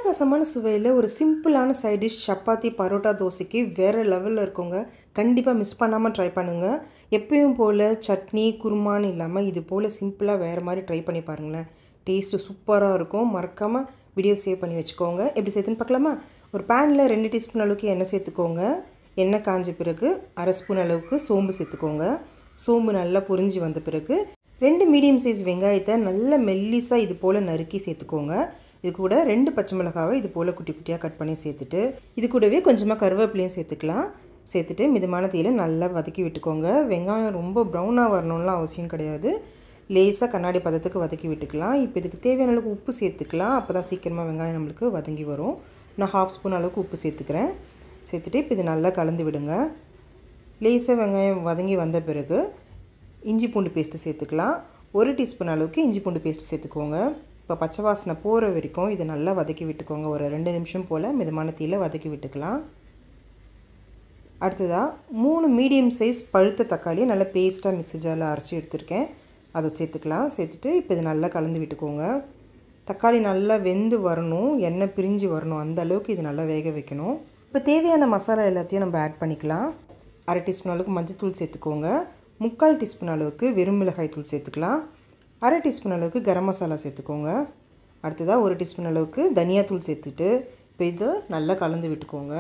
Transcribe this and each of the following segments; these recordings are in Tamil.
அட்டகாசமான சுவையில் ஒரு சிம்பிளான சைட் டிஷ் சப்பாத்தி பரோட்டா தோசைக்கு வேறு லெவலில் இருக்குங்க. கண்டிப்பாக மிஸ் பண்ணாமல் ட்ரை பண்ணுங்கள். எப்பயும் போல் சட்னி குருமான்னு இல்லாமல் இது போல் சிம்பிளாக வேறு மாதிரி ட்ரை பண்ணி பாருங்களேன். டேஸ்ட்டு சூப்பராக இருக்கும். மறக்காமல் வீடியோ சேவ் பண்ணி வச்சுக்கோங்க. எப்படி சேர்த்துன்னு பார்க்கலாமா? ஒரு பேனில் 2 டீஸ்பூன் அளவுக்கு எண்ணெய் சேர்த்துக்கோங்க. எண்ணெய் காஞ்ச பிறகு 1/2 ஸ்பூன் அளவுக்கு சோம்பு சேர்த்துக்கோங்க. சோம்பு நல்லா பொரிஞ்சு வந்த பிறகு 2 மீடியம் சைஸ் வெங்காயத்தை நல்ல மெல்லிஸாக இது போல் நறுக்கி சேர்த்துக்கோங்க. இது கூட 2 பச்சை மிளகாவை இது போல் குட்டி குட்டியாக கட் பண்ணி சேர்த்துட்டு இது கூடவே கொஞ்சமாக கருவேப்பிலையும் சேர்த்துக்கலாம். சேர்த்துட்டு மிதமான தீயில நல்லா வதக்கி விட்டுக்கோங்க. வெங்காயம் ரொம்ப ப்ரௌனாக வரணும்லாம் அவசியம் கிடையாது. லேசாக கண்ணாடி பதத்துக்கு வதக்கி விட்டுக்கலாம். இப்போ இதுக்கு தேவையான அளவுக்கு உப்பு சேர்த்துக்கலாம். அப்போ தான் சீக்கிரமாக வெங்காயம் நம்மளுக்கு வதங்கி வரும். நான் 1/2 ஸ்பூன் அளவுக்கு உப்பு சேர்த்துக்கிறேன். சேர்த்துட்டு இப்போ இது நல்லா கலந்து விடுங்க. லேசாக வெங்காயம் வதங்கி வந்த பிறகு இஞ்சி பூண்டு பேஸ்ட்டு சேர்த்துக்கலாம். 1 டீஸ்பூன் அளவுக்கு இஞ்சி பூண்டு பேஸ்ட்டு சேர்த்துக்கோங்க. இப்போ பச்சை வாசனை போகிற வரைக்கும் இதை நல்லா வதக்கி விட்டுக்கோங்க. ஒரு 2 நிமிஷம் போல் மிதமான தீயில வதக்கி விட்டுக்கலாம். அடுத்ததாக 3 மீடியம் சைஸ் பழுத்த தக்காளியை நல்லா பேஸ்ட்டாக மிக்ஸி ஜாரில் அரைச்சி எடுத்துருக்கேன். அதை சேர்த்துக்கலாம். சேர்த்துட்டு இப்போ இது நல்லா கலந்து விட்டுக்கோங்க. தக்காளி நல்லா வெந்து வரணும், எண்ணெய் பிரிஞ்சு வரணும், அந்த அளவுக்கு இது நல்லா வேக வைக்கணும். இப்போ தேவையான மசாலா எல்லாத்தையும் நம்ம ஆட் பண்ணிக்கலாம். 1/2 டீஸ்பூன் அளவுக்கு மஞ்சள்தூள் சேர்த்துக்கோங்க. 3/4 டீஸ்பூன் அளவுக்கு வெறும் மிளகாய் தூள் சேர்த்துக்கலாம். 1/2 டீஸ்பூன் அளவுக்கு கரம் மசாலா சேர்த்துக்கோங்க. அடுத்ததாக 1 டீஸ்பூன் அளவுக்கு தனியாத்தூள் சேர்த்துட்டு இப்போ இதை நல்லா கலந்து விட்டுக்கோங்க.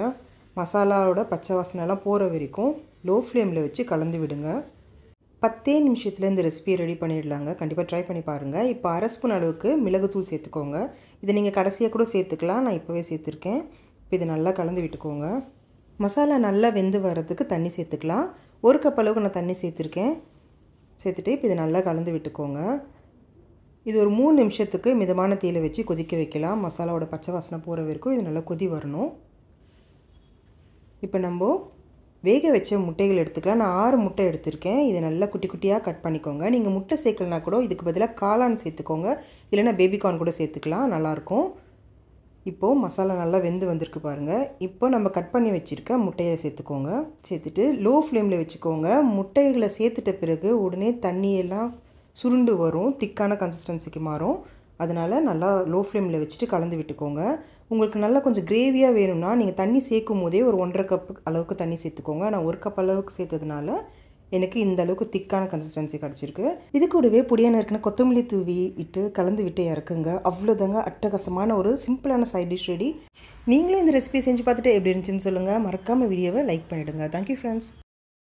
மசாலாவோட பச்சை வாசனைலாம் போகிற வரைக்கும் லோ ஃப்ளேமில் வச்சு கலந்து விடுங்க. 10 நிமிஷத்தில் இந்த ரெசிபியை ரெடி பண்ணிடலாங்க. கண்டிப்பாக ட்ரை பண்ணி பாருங்கள். இப்போ 1/2 ஸ்பூன் அளவுக்கு மிளகுத்தூள் சேர்த்துக்கோங்க. இதை நீங்கள் கடைசியாக கூட சேர்த்துக்கலாம். நான் இப்போவே சேர்த்துருக்கேன். இப்போ இதை நல்லா கலந்து விட்டுக்கோங்க. மசாலா நல்லா வெந்து வர்றதுக்கு தண்ணி சேர்த்துக்கலாம். 1 கப் அளவுக்கு நான் தண்ணி சேர்த்துருக்கேன். சேர்த்துட்டு இப்போ இதை நல்லா கலந்து விட்டுக்கோங்க. இது ஒரு 3 நிமிஷத்துக்கு மிதமான தீயில வச்சு கொதிக்க வைக்கலாம். மசாலாவோட பச்சை வாசனை போகிற வரைக்கும் இது நல்லா கொதி வரணும். இப்போ நம்ம வேக வச்ச முட்டைகள் எடுத்துக்கலாம். நான் 6 முட்டை எடுத்திருக்கேன். இதை நல்லா குட்டி குட்டியாக கட் பண்ணிக்கோங்க. நீங்கள் முட்டை சேர்க்கலனா கூட இதுக்கு பதிலாக காளான் சேர்த்துக்கோங்க. இல்லைன்னா பேபிகார்ன் கூட சேர்த்துக்கலாம், நல்லாயிருக்கும். இப்போது மசாலா நல்லா வெந்து வந்திருக்கு பாருங்கள். இப்போ நம்ம கட் பண்ணி வச்சுருக்க முட்டையை சேர்த்துக்கோங்க. சேர்த்துட்டு லோ ஃப்ளேமில் வச்சுக்கோங்க. முட்டைகளை சேர்த்துட்ட பிறகு உடனே தண்ணியெல்லாம் சுருண்டு வரும், திக்கான கன்சிஸ்டன்சிக்கு மாறும். அதனால் நல்லா லோ ஃப்ளேமில் வச்சுட்டு கலந்து விட்டுக்கோங்க. உங்களுக்கு நல்லா கொஞ்சம் கிரேவியாக வேணும்னா நீங்கள் தண்ணி சேர்க்கும் போதே ஒரு 1/2 கப் அளவுக்கு தண்ணி சேர்த்துக்கோங்க. நான் 1 கப் அளவுக்கு சேர்த்ததுனால எனக்கு இந்த அளவுக்கு திக்கான கன்சிஸ்டன்சி கிடச்சிருக்கு. இது கூடவே பொடியான இருக்குன்னு கொத்தமல்லி தூவி இட்டு கலந்து விட்டு இறக்குங்க. அவ்வளோதாங்க, அட்டகாசமான ஒரு சிம்பிளான சைட் டிஷ் ரெடி. நீங்களும் இந்த ரெசிபி செஞ்சு பார்த்துட்டு எப்படி இருந்துச்சுன்னு சொல்லுங்கள். மறக்காமல் வீடியோவை லைக் பண்ணிவிடுங்க. Thank you friends.